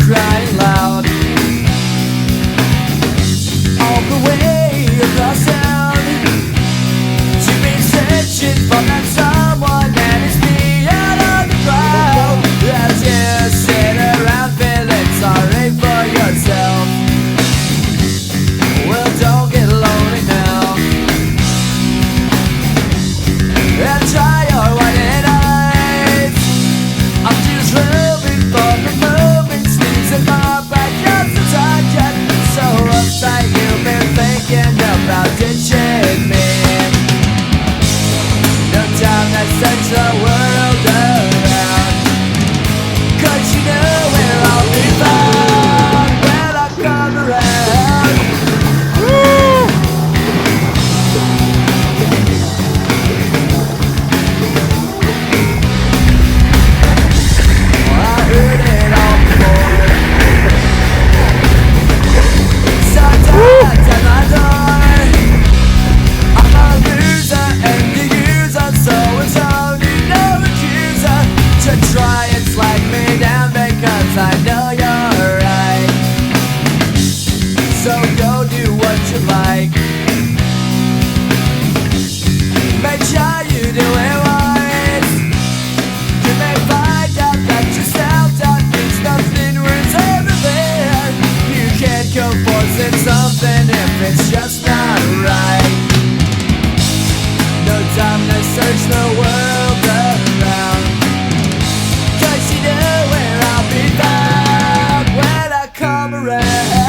crying loud all the way across town. She's been searching for that someone, and it's me out of the crowd. As you sit around feeling sorry for yourself, well, don't get lonely now, and try your white eyes. I'm just hoping for the moment, sneezing my back just to touch it. So uptight you've been thinking about ditching me. No time to search the world around, 'cause you know where I'll be found when I come around. Woo! Well, I heard it all before, so don't at my door. I'm a loser and the user, so it's only no accuser to try and slag me down, because I know you're right. So go do what you like, make sure you do it right. You may find out that yourself that means nothing worth everything. You can't go forcing something if it's just not right. No time to search the world around, 'cause you know where I'll be found when I come around.